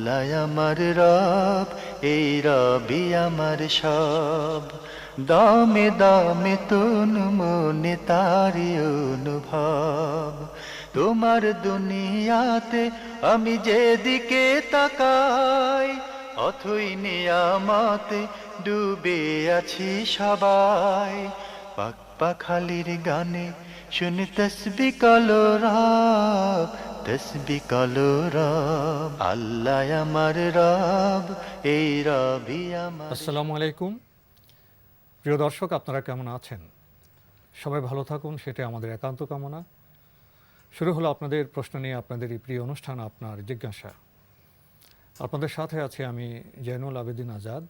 আল্লাহ আমার রব, এই রবি আমার সব। দামে দামে তুন মনে তারি অনুভব। তোমার দুনিয়াতে আমি যেদিকে তাকাই, অথই নিয়ামতে ডুবে আছি সবাই। পাক পাখালির গানে শুনি তসবি কলরব, তসবি কলরব। আল্লাহ আমার রব, এই রবি আমার। আসসালামু আলাইকুম। প্রিয় দর্শক, আপনারা কেমন আছেন? সবাই ভালো থাকুন, সেটাই আমাদের একান্ত কামনা। শুরু হলো আপনাদের প্রশ্ন নিয়ে আপনাদের এই প্রিয় অনুষ্ঠান আপনার জিজ্ঞাসা। আপনাদের সাথে আছি আমি জয়নুল আবেদিন আজাদ।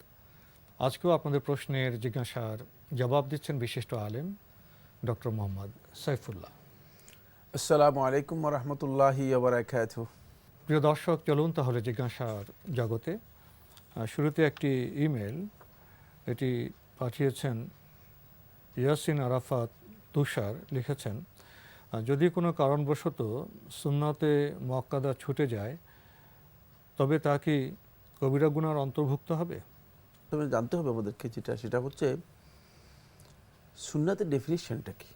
আজকেও আপনাদের প্রশ্নের জিজ্ঞাসার জবাব দিচ্ছেন বিশিষ্ট আলেম ডক্টর মোহাম্মদ সাইফুল্লাহ। আসসালামু আলাইকুম ওয়া রাহমাতুল্লাহি ওয়া বারাকাতুহু। প্রিয় দর্শক, চলুন তাহলে জিজ্ঞাসার জগতে। শুরুতে একটি ইমেল, এটি পাঠিয়েছেন ইয়াসিন আরাফাত তুষার। লিখেছেন, যদি কোনো কারণবশত সুন্নাতে মুআক্কাদা ছুটে যায়, তবে তা কি কবিরা গুনার অন্তর্ভুক্ত হবে? তবে জানতে হবে আমাদেরকে সেটা হচ্ছে সুন্নাতের ডেফিনিশনটা কি,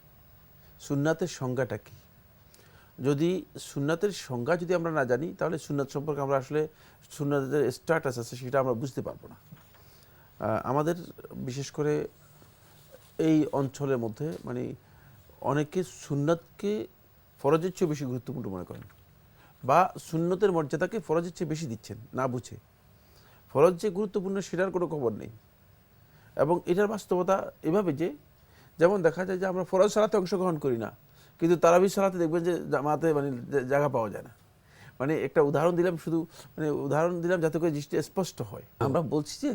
সুন্নাতের সংজ্ঞাটা কি। যদি সুন্নাতের সংজ্ঞা যদি আমরা না জানি, তাহলে সুন্নাত সম্পর্কে আমরা আসলে সুন্নাতের স্ট্যাটাস আছে সেটা আমরা বুঝতে পারবো না। আমাদের বিশেষ করে এই অঞ্চলের মধ্যে অনেকে সুন্নাতকে ফরজের চেয়ে বেশি গুরুত্বপূর্ণ মনে করেন, বা সুন্নতের মর্যাদাকে ফরজের চেয়ে বেশি দিচ্ছেন না বুঝে। ফরজ যে গুরুত্বপূর্ণ সেটার কোনো খবর নেই। এবং এটার বাস্তবতা এভাবে যে, যেমন দেখা যায় যে আমরা ফরজ সালাতে অংশগ্রহণ করি না, কিন্তু তারাবির সালাতে দেখবেন যে জামাতে জায়গা পাওয়া যায় না। একটা উদাহরণ দিলাম, শুধু উদাহরণ দিলাম যাতে করে জিনিসটা স্পষ্ট হয়। আমরা বলছি যে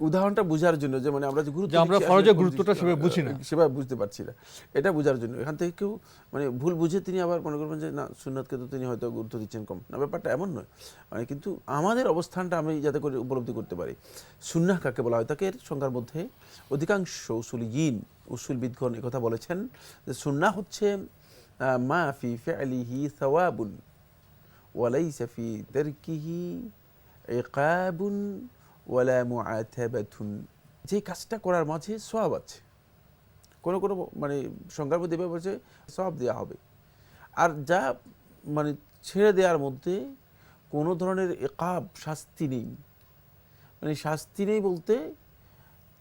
উদাহরণটা বোঝার জন্য, যে আমরা যে গুরুত্ব আমরা ফরজের গুরুত্বটা সেভাবে বুঝি না, সেভাবে বুঝতে পারছি না, এটা বোঝার জন্য। এখান থেকে কেউ ভুল বুঝে তিনি আবার মনে করবেন যে না, সুন্নাতকে তো তিনি হয়তো গুরুত্ব দিচ্ছেন কম। না, ব্যাপারটা এমন নয়। কিন্তু আমাদের অবস্থানটা আমি যাতে করে উপলব্ধি করতে পারি, সুন্নাহ কাকে বলা হয়, তাকে সংজ্ঞার মধ্যে অধিকাংশ উসুলবিদগণ একথা বলেছেন যে সুন্নাহ হচ্ছে মা ফি ফি'লিহি সাওয়াবুন ওয়ালাইসা ফি তারকিহি ইকাবুন ওয়ালা মুআতাবাতুন। যে কাজটা করার মাঝে সওয়াব আছে, কোনো কোনো সংজ্ঞার মধ্যে এভাবে বলছে সওয়াব দেওয়া হবে। আর যা ছেড়ে দেওয়ার মধ্যে কোনো ধরনের ইকাব, শাস্তি নেই, শাস্তি নেই বলতে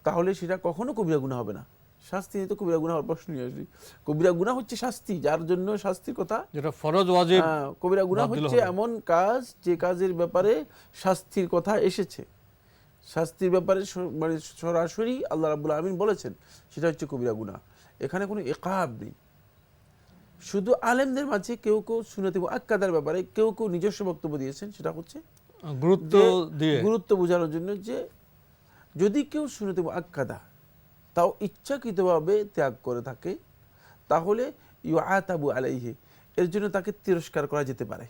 তাহলে সেটা কখনো কবিরা গুনাহ হবে না। শাস্তি নেই তো কবিরা গুনাহ হওয়ার প্রশ্নই আসে। কবিরা গুনাহ হচ্ছে শাস্তি, যার জন্য শাস্তির কথা, যেটা ফরজ ওয়াজিব। কবিরা গুনাহ হচ্ছে এমন কাজ যে কাজের ব্যাপারে শাস্তির কথা এসেছে, শাস্তির ব্যাপারে সরাসরি আল্লাহ রাব্বুল আলামিন বলেছেন, সেটা হচ্ছে কবিরা গুনাহ। এখানে কোনো ইকাব নেই। শুধু আলেমদের মাঝে কেউ কেউ সুন্নতে মুআক্কাদার ব্যাপারে কেউ কেউ নিজস্ব বক্তব্য দিয়েছেন, সেটা হচ্ছে গুরুত্ব বোঝানোর জন্য, যে যদি কেউ সুন্নতে মুআক্কাদা তাও ইচ্ছাকৃতভাবে ত্যাগ করে থাকে, তাহলে ইউআতাবু আলাইহি, এর জন্য তাকে তিরস্কার করা যেতে পারে।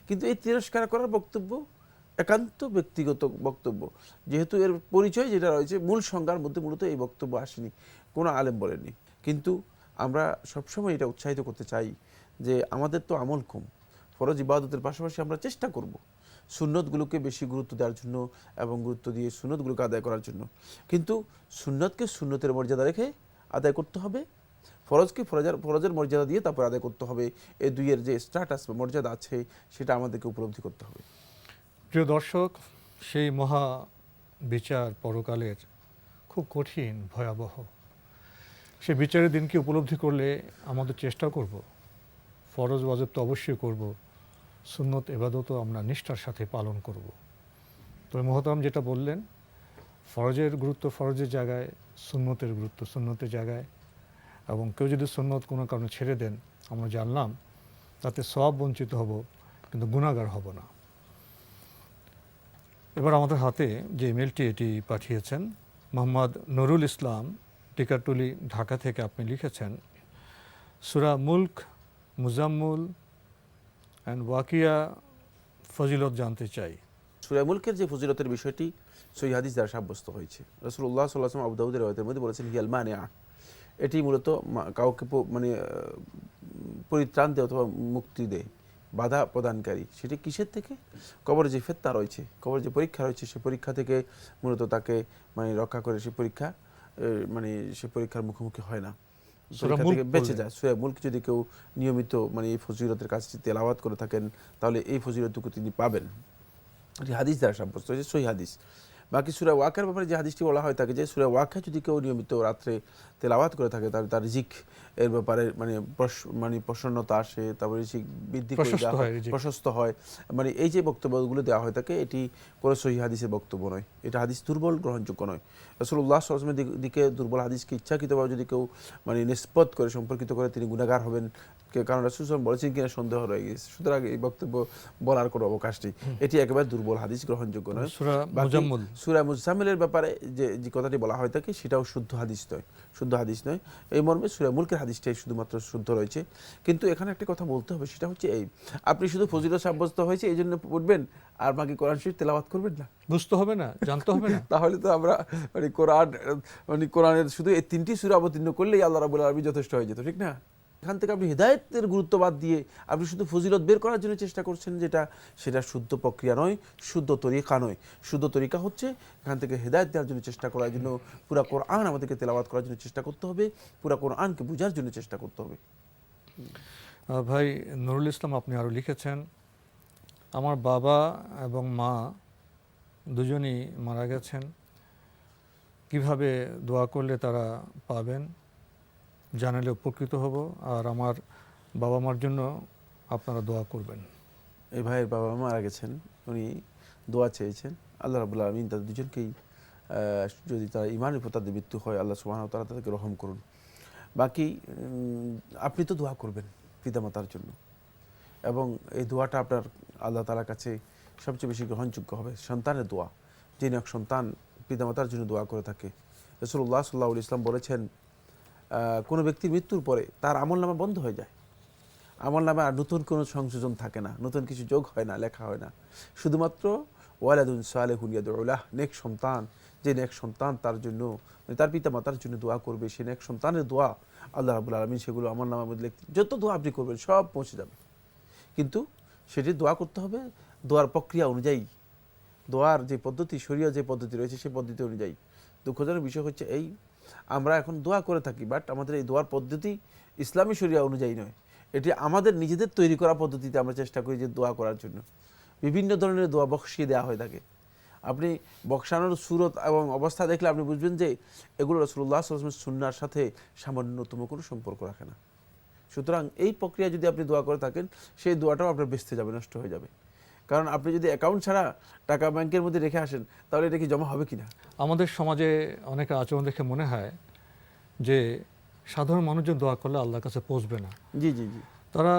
কিন্তু এই তিরস্কার করার বক্তব্য একান্ত ব্যক্তিগত বক্তব্য, যেহেতু এর পরিচয় যেটা রয়েছে মূল সংজ্ঞার মধ্যে, মূলত এই বক্তব্য আসেনি, কোনো আলেম বলেননি। কিন্তু আমরা সবসময় এটা উৎসাহিত করতে চাই যে আমাদের তো আমল কম, ফরজ ইবাদতের পাশাপাশি আমরা চেষ্টা করব সুন্নতগুলোকে বেশি গুরুত্ব দেওয়ার জন্য এবং গুরুত্ব দিয়ে সুন্নতগুলোকে আদায় করার জন্য। কিন্তু সুন্নতকে সুন্নতের মর্যাদা রেখে আদায় করতে হবে, ফরজকে ফরজের মর্যাদা দিয়ে তারপর আদায় করতে হবে। এই দুইয়ের যে স্ট্যাটাস বা মর্যাদা আছে, সেটা আমাদেরকে উপলব্ধি করতে হবে। প্রিয় দর্শক, সেই মহা বিচার পরকালের খুব কঠিন, ভয়াবহ সে বিচারের দিনকে উপলব্ধি করলে আমাদের চেষ্টা করব, ফরজ ওয়াজিব তো অবশ্যই করব, সুন্নত ইবাদতও আমরা নিষ্ঠার সাথে পালন করব। তবে মহতারাম যেটা বললেন, ফরজের গুরুত্ব ফরজের জায়গায়, সুন্নতের গুরুত্ব সুন্নতের জায়গায়। এবং কেউ যদি সুন্নত কোনো কারণে ছেড়ে দেন, আমরা জানলাম তাতে সওয়াব বঞ্চিত হব, কিন্তু গুনাহগার হব না। এবার আমাদের হাতে যে ইমেলটি, এটি পাঠিয়েছেন মোহাম্মদ নুরুল ইসলাম, টিকারটুলি, ঢাকা থেকে। আপনি লিখেছেন, সূরা মুলক, মুজাম্মুল অ্যান্ড ওয়াকিয়া ফজিলত জানতে চাই। সূরা মুলকের যে ফজিলতের বিষয়টি সহিহ হাদিস দ্বারা সাব্যস্ত হয়েছে। রাসূলুল্লাহ সাল্লাল্লাহু আলাইহি ওয়াসাল্লাম আবু দাউদের riwayat-এর মধ্যে বলেছেন, হিয়াল মানিআ, এটি মূলত কাউকে পরিত্রাণ দেয় অথবা মুক্তি দেয়, বাধা প্রদানকারী। সেটি কিসের থেকে? কবরে যে ফেতনা রয়েছে, কবরে যে পরীক্ষা রয়েছে, সেই পরীক্ষা থেকে মূলত তাকে মানে রক্ষা করে সেই পরীক্ষা মানে সেই পরীক্ষার মুখোমুখি হয় না, পরীক্ষা থেকে বেঁচে যায়। সূরা মুলক যদি কেউ নিয়মিত মানে এই ফজিলতের কাজটি তেলাওয়াত করে থাকেন তাহলে এই ফজিলতটুকু তিনি পাবেন। এটি হাদিস দ্বারা সাব্যস্ত হয়েছে, সহিহ হাদিস। বাকি সূরা ওয়াকিয়ার ব্যাপারে যে হাদিসটি বলা হয় থাকে যে সূরা ওয়াকিয়া যদি কেউ নিয়মিত রাত্রে তেলাওয়াত করে থাকে তাহলে তার রিজিক এর ব্যাপারে মানে প্রসন্নতা আসে, তারপরে রিজিক বৃদ্ধি করে দেওয়া হয়, প্রশস্ত হয়। মানে এই যে বক্তব্যগুলো দেওয়া হয় থাকে এটি কোনো সহিহ হাদিসের বক্তব্য নয়, এটা হাদিস দুর্বল, গ্রহণযোগ্য নয়। রাসূলুল্লাহ সাল্লাল্লাহু আলাইহি ওয়াসাল্লামের দিকে দুর্বল হাদিসকে ইচ্ছাকৃতভাবে যদি কেউ মানে নিষ্পত্তি করে সম্পর্কিত করে তিনি গুনাহগার হবেন, কারণ রাসূল সাল্লাল্লাহু আলাইহি ওয়াসাল্লাম বলেছেন কিনা সন্দেহ রয়ে গেছে। সুতরাং এই বক্তব্য বলার কোনো অবকাশ নেই, এটি একেবারে দুর্বল হাদিস, গ্রহণযোগ্য নয়। সূরা মুজাম্মিলের ব্যাপারে যে কথাটি বলা হয় থাকে সেটাও শুদ্ধ হাদিস নয়। এই মর্মে সূরা মুলকের হাদিসটাই শুধুমাত্র শুদ্ধ রয়েছে। কিন্তু এখানে একটা কথা বলতে হবে, সেটা হচ্ছে এই, আপনি শুধু ফজিলত সাব্যস্ত হয়েছে এই জন্য পড়বেন আর বাকি কোরআন শরীফ তেলাওয়াত করবেন না, বুঝতে হবে না, জানতে হবে না। তাহলে তো আমরা মানে কোরআনের শুধু এই 3টি সূরা অবতীর্ণ করলেই আল্লাহ রাব্বুল আলামিন যথেষ্ট হয়ে যেত, ঠিক না? এখান থেকে আপনি হিদায়াতের গুরুত্ব বাদ দিয়ে আপনি শুধু ফজিলত বের করার জন্য চেষ্টা করছেন, সেটা শুদ্ধ প্রক্রিয়া নয়, শুদ্ধ তরিকা নয়। শুদ্ধ তরিকা হচ্ছে এখান থেকে হিদায়াত দেওয়ার জন্য চেষ্টা করার জন্য পুরা কোরআন আমাদেরকে তেলাওয়াত করার জন্য চেষ্টা করতে হবে, পুরা কোরআনকে বোঝার জন্য চেষ্টা করতে হবে। ভাই নুরুল ইসলাম আপনি আরও লিখেছেন, আমার বাবা এবং মা দুজনই মারা গেছেন, কিভাবে দোয়া করলে তারা পাবেন জানালে উপকৃত হব, আর আমার বাবা মার জন্য আপনারা দোয়া করবেন। এই ভাইয়ের বাবা মারা গেছেন, উনি দোয়া চেয়েছেন, আল্লাহ রাব্বুল আলামিন তাদের দুজনকেই যদি তারা ঈমানের উপর তাদের মৃত্যু হয় আল্লাহ সুবহানাহু ওয়া তাআলা তাদেরকে রহম করুন। বাকি আপনি তো দোয়া করবেন পিতামাতার জন্য, এবং এই দোয়াটা আপনার আল্লাহ তাআলার কাছে সবচেয়ে বেশি গ্রহণযোগ্য হবে সন্তানের দোয়া। যিনি এক সন্তান পিতামাতার জন্য দোয়া করে থাকে, রাসূলুল্লাহ সাল্লাল্লাহু আলাইহি ওয়াসাল্লাম বলেছেন কোনো ব্যক্তির মৃত্যুর পরে তার আমলনামা বন্ধ হয়ে যায়, আমলনামা আর নতুন কোনো সংযোজন থাকে না, নতুন কিছু যোগ হয় না, লেখা হয় না, শুধুমাত্র ওয়ালাদুন সালেহুন ইয়াদউ লাহ, নেক সন্তান, যে নেক সন্তান তার জন্য তার পিতা মাতার জন্য দোয়া করবে, সে নেক সন্তানের দোয়া আল্লাহ রাব্বুল আলামিন সেগুলো আমলনামার মধ্যে লিখতে, যত দোয়া আপনি করবেন সব পৌঁছে যাবে। কিন্তু সেটি দোয়া করতে হবে দোয়ার প্রক্রিয়া অনুযায়ী, দোয়ার যে পদ্ধতি, শরীয়ত যে পদ্ধতি রয়েছে সেই পদ্ধতি অনুযায়ী। দুঃখজনক বিষয় হচ্ছে এই, আমরা এখন দোয়া করে থাকি বাট আমাদের এই দোয়ার পদ্ধতি ইসলামী শরিয়া অনুযায়ী নয়, এটি আমাদের নিজেদের তৈরি করা পদ্ধতিতে আমরা চেষ্টা করি যে দোয়া করার জন্য বিভিন্ন ধরনের দোয়া বক্সিয়ে দেওয়া হয়ে থাকে। আপনি বক্সানোর সুরত এবং অবস্থা দেখলে আপনি বুঝবেন যে এগুলো রাসূলুল্লাহ সাল্লাল্লাহু আলাইহি ওয়াসাল্লামের সুন্নাহর সাথে সামান্যতম কোনো সম্পর্ক রাখে না। সুতরাং এই প্রক্রিয়া যদি আপনি দোয়া করে থাকেন সেই দোয়াটাও আপনার বেঁচতে যাবে, নষ্ট হয়ে যাবে। কারণ আপনি যদি অ্যাকাউন্ট ছাড়া টাকা ব্যাংকের মধ্যে রেখে আসেন তাহলে এটা কি জমা হবে কিনা? আমাদের সমাজে অনেক আচরণ দেখে মনে হয় যে সাধারণ মানুষজন দোয়া করলে আল্লাহর কাছে পৌঁছবে না। জি জি জি, তারা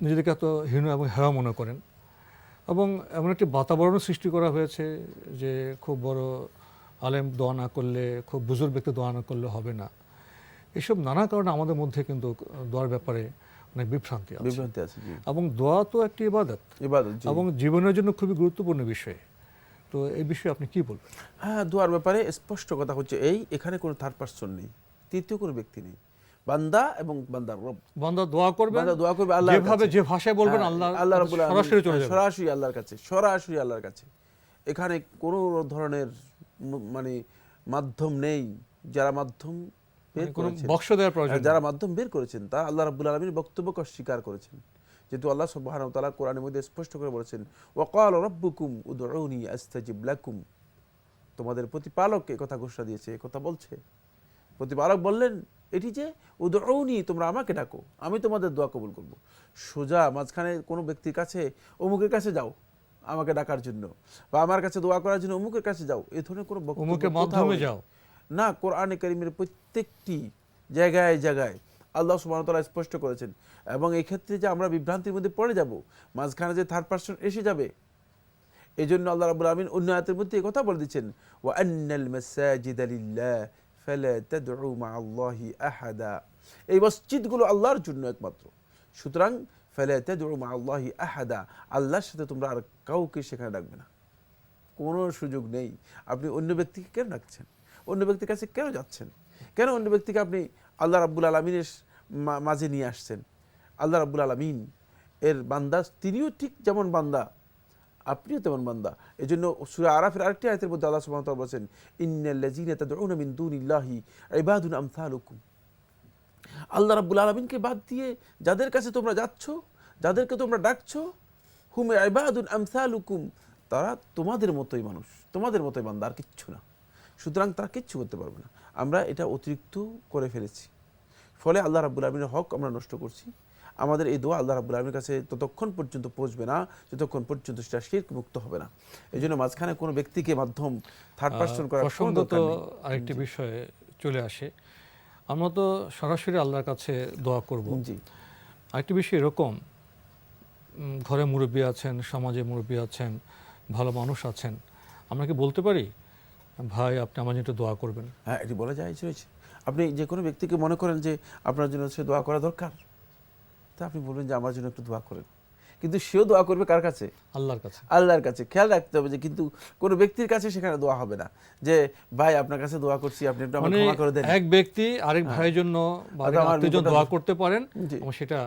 নিজেদেরকে এত হীন এবং হেওয়া মনে করেন, এবং এমন একটি বাতাবরণ সৃষ্টি করা হয়েছে যে খুব বড় আলেম দোয়া না করলে, খুব বুজুর্গ ব্যক্তি দোয়া না করলে হবে না। এসব নানা কারণে আমাদের মধ্যে কিন্তু দোয়ার ব্যাপারে অনেক বিভ্রান্তি আছে। এবং দোয়া তো একটি ইবাদত এবং জীবনের জন্য খুবই গুরুত্বপূর্ণ বিষয়। তো এই বিষয়ে আপনি কি বলবেন? হ্যাঁ, দোয়ার ব্যাপারে স্পষ্ট কথা হচ্ছে এই, এখানে কোনো থার্ড পারসন নেই, তৃতীয় কোনো ব্যক্তি নেই। বান্দা এবং বান্দার রব, বান্দা দোয়া করবে, আল্লাহ যেভাবে যে ভাষায় বলবেন আল্লাহ রাব্বুল আলামিন সরাসরি চলে যাবে, সরাসরি আল্লাহর কাছে। এখানে কোনো ধরনের মানে মাধ্যম নেই। যারা মাধ্যম বের করেছেন, বক্স দেওয়ার প্রয়োজন, যারা মাধ্যম বের করেছেন তা আল্লাহ রাব্বুল আলামিনের বক্তব্যকে অস্বীকার করেছেন। যেহেতু আল্লাহ সুবহানাহু ওয়া তাআলা কোরআনের মধ্যে স্পষ্ট করে বলেছেন ওয়া ক্বালা রাব্বুকুম উদউনি আস্তাজিব লাকুম, তোমাদের প্রতিপালক এই কথা ঘোষণা দিয়েছে, এই কথা বলছে। প্রতিপালক বললেন এটি যে উদউনি, তোমরা আমাকে ডাকো, আমি তোমাদের দোয়া কবুল করব। সোজা মাঝখানে কোনো ব্যক্তির কাছে অমুকের কাছে যাও আমাকে ডাকার জন্য, বা আমার কাছে দোয়া করার জন্য অমুকের কাছে যাও, এই ধরনের কোনো অমুকের মাধ্যমে যাও না। কোরআনে কারীমের প্রত্যেকটি জায়গায় জায়গায় আল্লাহ সুবহানাহু ওয়া তাআলা স্পষ্ট করেছেন। এবং এই ক্ষেত্রে যে আমরা বিভ্রান্তির মধ্যে পড়ে যাব, মাঝখানে যে থার্ড পারসন এসে যাবে, এই জন্য আল্লাহ রাব্বুল আমিন অন্য আয়াতের মধ্যে এই কথা বলে দিচ্ছেন ওয়া আন্নাল মাসাজিদা লিল্লাহ ফালা তাদউ মাআল্লাহি আহাদা, এই মসজিদগুলো আল্লাহর জন্য একমাত্র, সুতরাং ফালা তাদউ মাআল্লাহি আহাদা, আল্লাহর সাথে তোমরা আর কাউকে সেখানে ডাকবে না, কোনো সুযোগ নেই। আপনি অন্য ব্যক্তিকে কেন ডাকছেন? অন্য ব্যক্তির কাছে কেন যাচ্ছেন? কেন অন্য ব্যক্তিকে আপনি আল্লাহ রাব্বুল আলামিনের মাঝে নিয়ে আসছেন? আল্লাহ রাব্বুল আলামিন এর বান্দা, তিনিও ঠিক যেমন বান্দা, আপনিও তেমন বান্দা। এই জন্য সূরা আরাফের আরেকটি আয়াতের মধ্যে আল্লাহ সুবহানাহু ওয়া তাআলা বলেছেন, ইন্নাল্লাযীনা তাদউনা মিন দুনিল্লাহি ইবাদুন আমসালুকুম। আল্লাহ রাব্বুল আলামিনকে বাদ দিয়ে যাদের কাছে তোমরা যাচ্ছ, যাদেরকে তোমরা ডাকছো, হুম ইবাদুন আমসালুকুম, তারা তোমাদের মতোই মানুষ, তোমাদের মতোই বান্দা, আর কিচ্ছু না। সুতরাং তারা কিচ্ছু করতে পারবে না। আমরা এটা অতিরিক্ত করে ফেলেছি, ফলে আল্লাহ রাব্বুল আলামিনের হক আমরা নষ্ট করছি। আমাদের এই দোয়া আল্লাহ রাব্বুল আলামিনের কাছে ততক্ষণ পর্যন্ত পৌঁছবে না যতক্ষণ পর্যন্ত সেটা শিরক মুক্ত হবে না। এই জন্য মাঝখানে কোনো ব্যক্তিকে মাধ্যম থার্ড পারসন করার কোনো প্রসঙ্গত দরকার নেই। আরেকটি বিষয়ে চলে আসে, আমরা তো সরাসরি আল্লাহর কাছে দোয়া করব। জি, আরেকটি বিষয় এরকম, ঘরে মুরব্বী আছেন, সমাজে মুরব্বী আছেন, ভালো মানুষ আছেন, আমরা কি বলতে পারি ভাই আপনি আমার জন্য একটু দোয়া করবেন? হ্যাঁ, এটি বলা যায় রয়েছে। আপনি যে কোনো ব্যক্তিকে মনে করেন যে আপনার জন্য সে দোয়া করা দরকার, তা আপনি বলবেন যে আমার জন্য একটু দোয়া করেন, কিন্তু সেও দোয়া করবে কার কাছে? আল্লাহর কাছে। আল্লাহর কাছে। খেয়াল রাখতে হবে যে কিন্তু কোনো ব্যক্তির কাছে সেখানে দোয়া হবে না যে ভাই আপনার কাছে দোয়া করছি, আপনি একটু আমাকে ক্ষমা করে দেন। এক ব্যক্তি আরেক ভাইয়ের জন্য বা আরেক আমার আত্মীয়জন বিপদটা দোয়া করতে পারেন, জি। এবং সেটা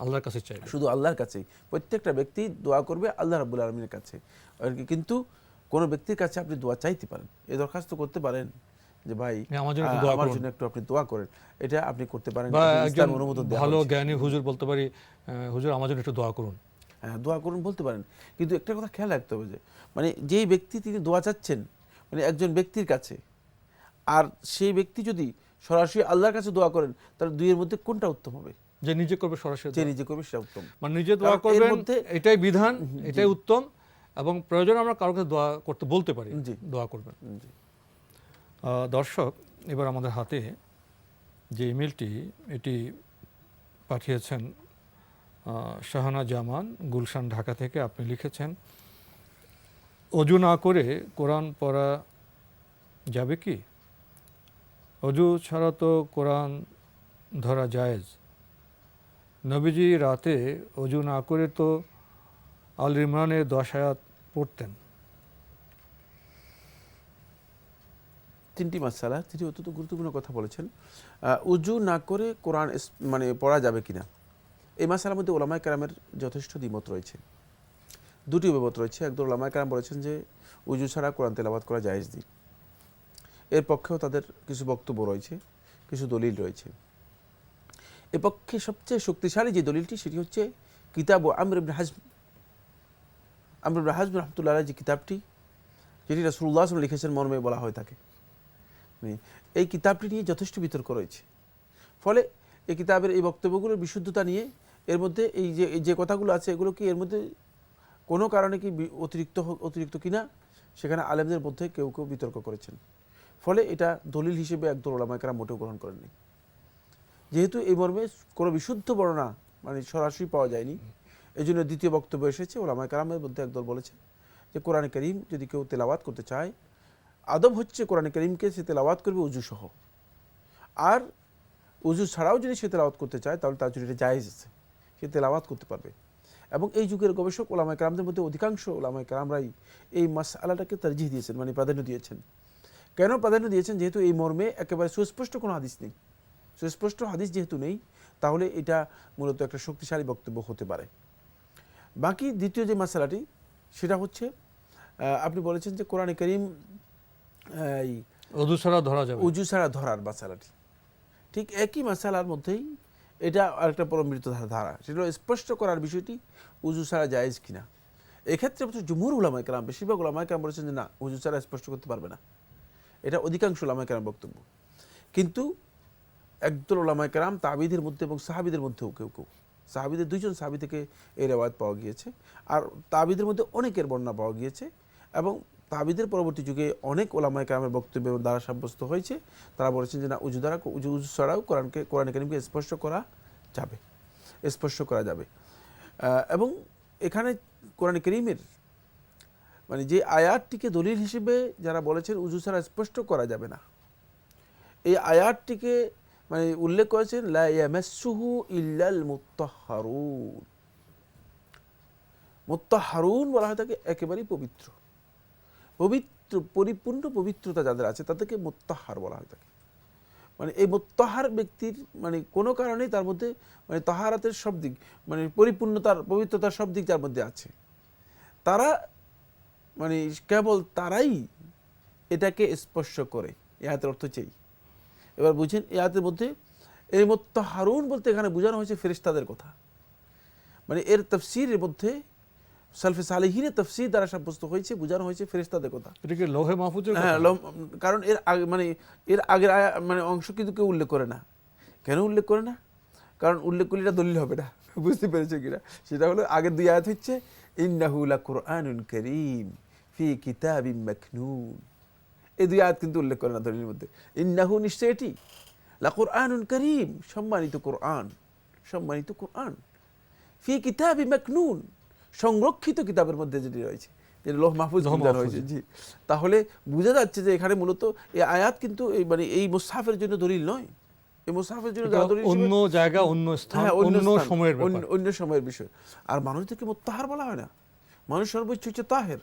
আল্লাহর কাছে চাইবে। শুধু আল্লাহর কাছেই প্রত্যেকটা ব্যক্তি দোয়া করবে আল্লাহ রাব্বুল আলামিনের কাছে আর কি। কিন্তু কোনো ব্যক্তির কাছে আপনি দোয়া চাইতে পারেন, এই দরখাস্ত করতে পারেন যে ভাই আমার জন্য একটু দোয়া আমার করুন। জন্য একটু আপনি দোয়া করেন, এটা আপনি করতে পারেন। বা এটা একজন ইসলামের অনুমোদন দেওয়া ভালো হয়েছে। জ্ঞানী হুজুর বলতে পারি, হুজুর আমার জন্য একটু দোয়া করুন। হ্যাঁ, দোয়া করুন বলতে পারেন, কিন্তু একটা কথা খেয়াল রাখতে হবে যে মানে যেই ব্যক্তি তিনি দোয়া চাচ্ছেন মানে একজন ব্যক্তির কাছে, আর সেই ব্যক্তি যদি সরাসরি আল্লাহর কাছে দোয়া করেন, তাহলে দুইয়ের মধ্যে কোনটা উত্তম হবে? যে নিজে করবে সরাসরি যে দোয়া। নিজে করবে সেটা উত্তম। মানে নিজে দোয়া কারণ এর করবেন, মধ্যে- এটাই বিধান, এটাই উত্তম, এবং প্রয়োজন আমরা কারোর কাছে দোয়া করতে বলতে পারি, জি। দোয়া করবেন। জি। দর্শক, এবার আমাদের হাতে যে ইমেলটি এটি পাঠিয়েছেন শাহানা জামান, গুলশান, ঢাকা থেকে। আপনি লিখেছেন, অজু না করে কোরআন পড়া যাবে কি? অজু ছাড়া তো কোরআন ধরা জায়েজ। নবীজি রাতে অজু না করে তো আল ইমরানের 10 আয়াত পড়তেন। তিনটি মাসালা, তিনি অত্যন্ত গুরুত্বপূর্ণ কথা বলেছেন। উজু না করে কোরআন মানে পড়া যাবে কিনা, এই মাসালার মধ্যে ওলামায়ে কেরামের যথেষ্ট দ্বিমত রয়েছে। দুটি অভিমত রয়েছে। একদল ওলামায়ে কেরাম বলেছেন যে উজু ছাড়া কোরআন তেলাওয়াত করা জায়েজ নেই। এর পক্ষেও তাদের কিছু বক্তব্য রয়েছে, কিছু দলিল রয়েছে। এ পক্ষে সবচেয়ে শক্তিশালী যে দলিলটি সেটি হচ্ছে কিতাব আমর ইবনে হাজম রাহমাতুল্লাহ আলাইহি যে কিতাবটি, যেটি রাসূলুল্লাহ সাল্লাল্লাহু আলাইহি ওয়াসাল্লাম লিখেছেন মর্মে বলা হয়ে থাকে, এই কিতাবটি নিয়ে যথেষ্ট বিতর্ক রয়েছে। ফলে এই কিতাবের এই বক্তব্যগুলোর বিশুদ্ধতা নিয়ে এর মধ্যে এই যে কথাগুলো আছে এগুলো কি এর মধ্যে কোনো কারণে কি অতিরিক্ত কিনা, সেখানে আলেমদের মধ্যে কেউ কেউ বিতর্ক করেছেন। ফলে এটা দলিল হিসেবে একদল ওলামায়ে কেরাম মোটেও গ্রহণ করেননি। যেহেতু এই মর্মে কোনো বিশুদ্ধ বর্ণনা মানে সরাসরি পাওয়া যায়নি, এই জন্য দ্বিতীয় বক্তব্য এসেছে। ওলামায়ে কেরামের মধ্যে একদল বলেছে যে কোরআনে কারীম যদি কেউ তেলাওয়াত করতে চায়, আদব হচ্ছে কোরআনে কারীমকে সে তেলাওয়াত করবে উজু সহ, আর উজু ছাড়াও যদি সে তেলাওয়াত করতে চায় তাহলে তার জন্য এটা জায়েজ আছে, সে তেলাওয়াত করতে পারবে। এবং এই যুগের গবেষক ওলামায়ে কেরামদের মধ্যে অধিকাংশ ওলামায়ে কেরামরাই এই মাসআলাটাকে তারজিহ দিয়েছেন, মানে প্রাধান্য দিয়েছেন। কেন প্রাধান্য দিয়েছেন? যেহেতু এই মর্মে একেবারে সুস্পষ্ট কোনো হাদিস নেই। সুস্পষ্ট হাদিস যেহেতু নেই, তাহলে এটা মূলত একটা শক্তিশালী বক্তব্য হতে পারে। বাকি দ্বিতীয় যে মাসআলাটি সেটা হচ্ছে আপনি বলেছেন যে কোরআনে কারীম এই অজু ছাড়া ধরা যাবে, উজু ছাড়া ধরার মাসালাটি, ঠিক একই মাসালার মধ্যেই এটা আরেকটা পরমৃত ধারা, সেটা স্পষ্ট করার বিষয়টি উজু ছাড়া জায়েজ কিনা। এক্ষেত্রে জুমহুর উলামায়ে কেরাম, বেশিরভাগ উলামায়ে কেরাম বলেছেন যে না, উজু ছাড়া স্পষ্ট করতে পারবে না। এটা অধিকাংশ উলামায়ে কেরাম বক্তব্য। কিন্তু একদল উলামায়ে কেরাম তাবিদের মধ্যে এবং সাহাবীদের মধ্যেও কেউ সাহাবীদের 2জন সাহাবী থেকে এই রিওয়ায়াত পাওয়া গিয়েছে, আর তাবিদের মধ্যে অনেকের বর্ণনা পাওয়া গিয়েছে, এবং তাবিদের পরবর্তী যুগে অনেক ওলামায়ে কেরামের বক্তব্য দ্বারা সাব্যস্ত হয়েছে। তারা বলেছেন যে না, উজু ছাড়াও কোরআনে কারীমকে স্পষ্ট করা যাবে। এবং এখানে কোরআনে কারীমের মানে যে আয়াতটিকে দলিল হিসেবে যারা বলেছেন উজু ছাড়া স্পষ্ট করা যাবে না, এই আয়াতটিকে মানে উল্লেখ করেছেন লা ইয়ামাসসুহু ইল্লাল মুত্তাহহারুন। মুত্তাহহারুন বলা হয় তাকে একেবারেই পবিত্র, পরিপূর্ণ পবিত্রতা যাদের আছে তাদেরকে মুত্তাহহার বলা হয় থাকে। মানে এই মোত্তাহার ব্যক্তির মানে কোনো কারণেই তার মধ্যে মানে তাহারাতের সব দিক মানে পরিপূর্ণতার পবিত্রতার সব দিক তার মধ্যে আছে। তারা মানে কেবল তারাই এটাকে স্পর্শ করে, এই আয়াতের অর্থ চাই। এবার বুঝেন এই আয়াতের মধ্যে এই মুত্তাহারুন বলতে এখানে বোঝানো হয়েছে ফেরেশতাদের কথা। মানে এর তাফসীরের মধ্যে সালফে সালেহিনের তাফসীর দ্বারা সাব্যস্ত হয়েছে, বোঝানো হয়েছে ফেরেশতাদের কথা। এটা কি লৌহে মাহফুজের হ্যাঁ, কথা? কারণ এর আগে মানে এর আগের মানে অংশ কিন্তু কেউ উল্লেখ করে না। কেন উল্লেখ করে না? কারণ উল্লেখ করলে এটা দলিল হবে না। বুঝতে পেরেছে কিনা? সেটা হলো আগের দুই আয়াত হচ্ছে ইন্নাহু লাকুরআনুন কারীম ফি কিতাবিম মাকনুন। এই দুই আয়াত কিন্তু উল্লেখ করে না দলিলের মধ্যে। ইন্নাহু নিশ্চয় এটি লাকুরআনুন কারীম, সম্মানিত কোরআন, সম্মানিত কোরআন, ফি কিতাবিম মাকনুন, সংরক্ষিত কিতাবের মধ্যে যেটি রয়েছে, যেটা লৌহ মাহফুজ বোঝানো হয়েছে। জি, তাহলে বোঝা যাচ্ছে যে এখানে মূলত এই আয়াত কিন্তু এই মানে এই মুসহাফের জন্য দলিল নয়। এই মুসহাফের জন্য এটা অন্য জায়গা, অন্য স্থান, অন্য সময়ের ব্যাপার। অন্য সময়ের বিষয়। আর মানুষদেরকে মুত্তাহার বলা হয় না। মানুষ সর্বোচ্চ হচ্ছে তাহের,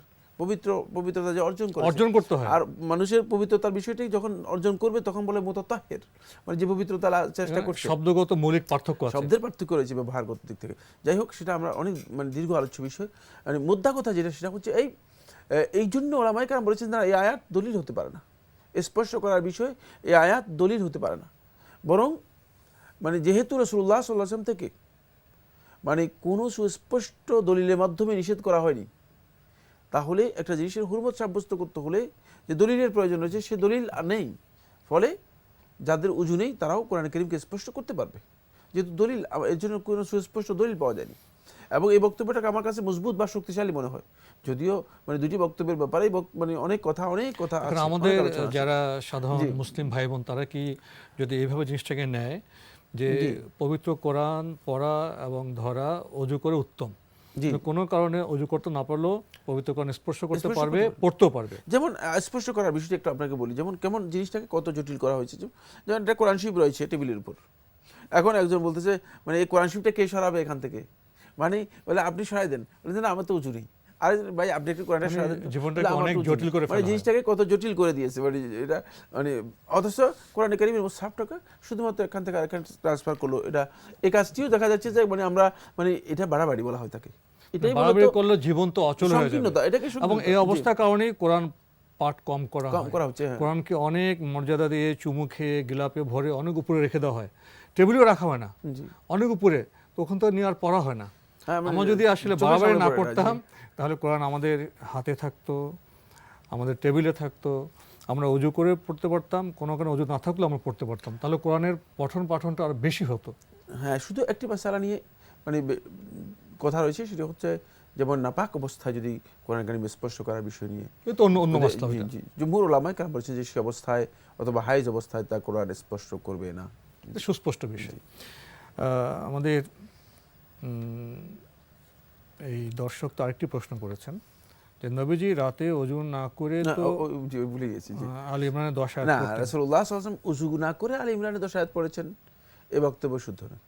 পবিত্রতা যে অর্জন করতে হয়। আর মানুষের পবিত্রতার বিষয়টাই যখন অর্জন করবে তখন বলে মুতাতাহহির, মানে যে পবিত্রতা চেষ্টা করছে। শব্দগত মৌলিক পার্থক্য আছে, শব্দের পার্থক্য রয়েছে ব্যবহারগত দিক থেকে। যাই হোক, সেটা আমরা অনেক মানে দীর্ঘ আলোচ্য বিষয়। মানে মুদ্রা কথা যেটা, সেটা হচ্ছে এই জন্য ওলামায়ে কেরাম বলেছেন না, এই আয়াত দলিল হতে পারে না, স্পর্শ করার বিষয় এই আয়াত দলিল হতে পারে না। বরং মানে যেহেতু রাসূলুল্লাহ সাল্লাল্লাহু আলাইহি ওয়াসাল্লাম থেকে মানে কোনো সুস্পষ্ট দলিলের মাধ্যমে নিষেধ করা হয়নি, তাহলে একটা জিনিসের হুরমত সাব্যস্ত করতে হলে যে দলিলের প্রয়োজন রয়েছে, সে দলিল আর নেই। ফলে যাদের উজু নেই তারাও কোরআন কারীমকে স্পষ্ট করতে পারবে, যেহেতু দলিল, এর জন্য কোনো সুস্পষ্ট দলিল পাওয়া যায়নি। এবং এই বক্তব্যটাকে আমার কাছে মজবুত বা শক্তিশালী মনে হয়, যদিও মানে দুটি বক্তব্যের ব্যাপারে মানে অনেক কথা আছে। আমাদের যারা সাধারণ মুসলিম ভাই বোন তারা কি যদি এইভাবে জিনিসটাকে নেয় যে পবিত্র কোরআন পড়া এবং ধরা অজু করে উত্তম, কোনো কারণে অজু করতে না পারলেও পবিত্র কোরআন স্পর্শ করতে পারবে, পড়তেও পারবে। যেমন স্পর্শ করার বিষয়টি একটু আপনাকে বলি, যেমন কেমন জিনিসটাকে কত জটিল করা হয়েছে। যেমন একটা কোরআন শরীফ রয়েছে টেবিলের উপর, এখন একজন বলতেছে মানে এই কোরআন শরীফটা কে সরাবে এখান থেকে, মানে বলে আপনি সরাই দেন, বলছেন না আমার তো উজু নেই। আরে ভাই, আপনি একটু কোরআনটা সরাই দেন, জীবনটাকে অনেক জটিল করে ফেলা, মানে জিনিসটাকে কত জটিল করে দিয়েছে। মানে এটা মানে অথচ কোরআন কারীমের মুসহাফটাকে শুধুমাত্র এখান থেকে আরেকখানে ট্রান্সফার করলো। এটা এই কাজটিও দেখা যাচ্ছে যে মানে আমরা মানে এটা বাড়াবাড়ি বলা হয় তাকে, এটাই বাড়াবাড়ি করলে জীবন তো অচল হয়ে যাবে। এটাকে এবং এই অবস্থার কারণেই কোরআন পাঠ কম করা হচ্ছে। কোরআনকে অনেক মর্যাদা দিয়ে চুমু খেয়ে গিলাপে ভরে অনেক উপরে রেখে দেওয়া হয়, টেবিলেও রাখা হয় না, অনেক উপরে, তখন তো নিয়ে আর পড়া হয় না। আমরা যদি আসলে বাড়াবাড়ি না করতাম তাহলে কোরআন আমাদের হাতে থাকতো, আমাদের টেবিলে থাকতো, আমরা অজু করে পড়তে পারতাম, কোনো অজু না থাকলেও আমরা পড়তে পারতাম, তাহলে কোরআনের পঠন পাঠনটা আর বেশি হতো। হ্যাঁ, শুধু একটি মাসালা নিয়ে মানে কথা রয়েছে, সেটা হচ্ছে যেমন নাপাক অবস্থায় যদি কোরআন কারীম স্পর্শ করার বিষয় নিয়ে, তো অন্য মাসলা। জুমহুর উলামায়ে কেরাম বলেছেন যে সে অবস্থায় অথবা হাইজ অবস্থায় তা কোরআন স্পর্শ করবে না, সুস্পষ্ট বিষয়। আমাদের এই দর্শক তো আরেকটি প্রশ্ন করেছেন যে নবীজি রাতে ওযু না করে তো ভুলে গেছি আলে ইমরানের 10 আয়াত না, রাসূলুল্লাহ সাল্লাল্লাহু আলাইহি ওয়াসাল্লাম ওযু না করে আলে ইমরানের 10 আয়াত পড়েছেন, এই বক্তব্য শুদ্ধ নয়।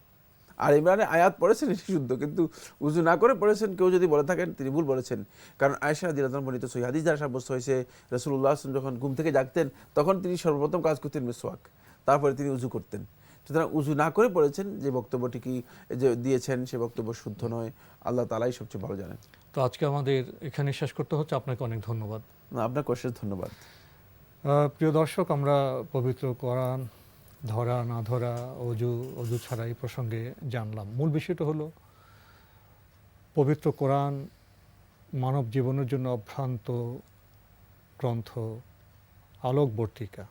আর ইমরানের আয়াত পড়েছেন এটি শুদ্ধ, কিন্তু উযু না করে পড়েছেন কেউ যদি বলে থাকেন তিনি ভুল বলেছেন। কারণ আয়েশা রাদিয়াল্লাহু আনহা বর্ণিত সহিহ হাদিস দ্বারা সাব্যস্ত হয়েছে রাসূলুল্লাহ সাল্লাল্লাহু আলাইহি ওয়াসাল্লাম যখন ঘুম থেকে জাগতেন তখন তিনি সর্বপ্রথম কাজ করতেন মিসওয়াক, তারপরে তিনি উযু করতেন। সুতরাং উযু না করে পড়েছেন যে বক্তব্যটি কি যে দিয়েছেন সে বক্তব্য শুদ্ধ নয়, আল্লাহ তাআলাই সবচেয়ে ভালো জানেন। তো আজকে আমাদের এখানে শেষ করতে হচ্ছে, আপনাকে অনেক ধন্যবাদ। আপনাকে অশেষ ধন্যবাদ। প্রিয় দর্শক, আমরা পবিত্র কোরআন ধরা না ধরা, অজু ছাড়া এই প্রসঙ্গে জানলাম। মূল বিষয়টা হলো পবিত্র কোরআন মানব জীবনের জন্য অভ্রান্ত গ্রন্থ, আলোকবর্তিকা।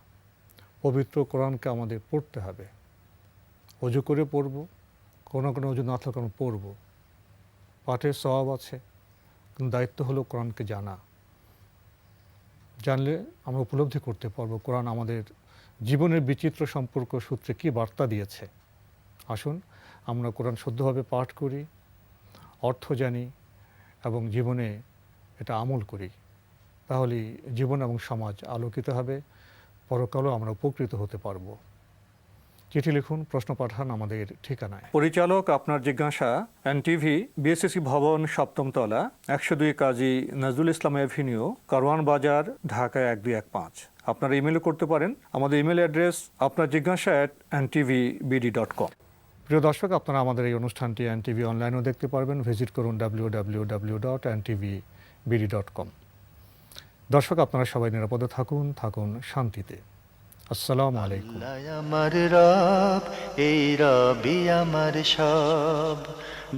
পবিত্র কোরআনকে আমাদের পড়তে হবে, অজু করে পড়ব, কোনো অজু না থাকলে আমরা পড়ব, পাঠের সওয়াব আছে, কিন্তু দায়িত্ব হলো কোরআনকে জানা। জানলে আমরা উপলব্ধি করতে পারবো কোরআন আমাদের জীবনের বিচিত্র সম্পর্ক সূত্রে কী বার্তা দিয়েছে। আসুন আমরা কোরআন শুদ্ধভাবে পাঠ করি, অর্থ জানি এবং জীবনে এটা আমল করি, তাহলেই জীবন এবং সমাজ আলোকিত হবে, পরকালেও আমরা উপকৃত হতে পারবো। চিঠি লিখুন, প্রশ্ন পাঠান আমাদের ঠিকানায়। পরিচালক আপনার জিজ্ঞাসা, এনটিভি, বিএসসি ভবন, 7ম তলা, 102 কাজী নজরুল ইসলাম এভিনিউ, কারওয়ান বাজার, ঢাকা 1215। আপনারা ইমেলও করতে পারেন। আমাদের ইমেল অ্যাড্রেস আপনার জিজ্ঞাসা @ntvbd.com। প্রিয় দর্শক, আপনারা আমাদের এই অনুষ্ঠানটি এনটিভি অনলাইনেও দেখতে পারবেন। ভিজিট করুন www.ntvbd.com। দর্শক, আপনারা সবাই নিরাপদে থাকুন শান্তিতে। আসসালামু আলাইকুম। আল্লাহ আমার রব, এই রবি আমার সব,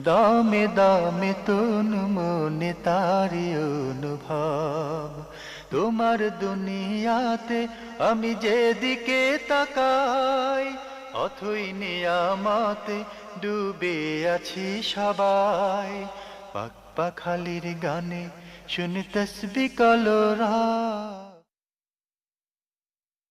দামে দামে তুন মনে তারি অনুভব। তোমার দুনিয়াতে আমি যেদিকে তাকাই, অথই নিয়ামতে ডুবে আছি সবাই। পাক পাখালির গানে শুনি তসবিহ কলরা।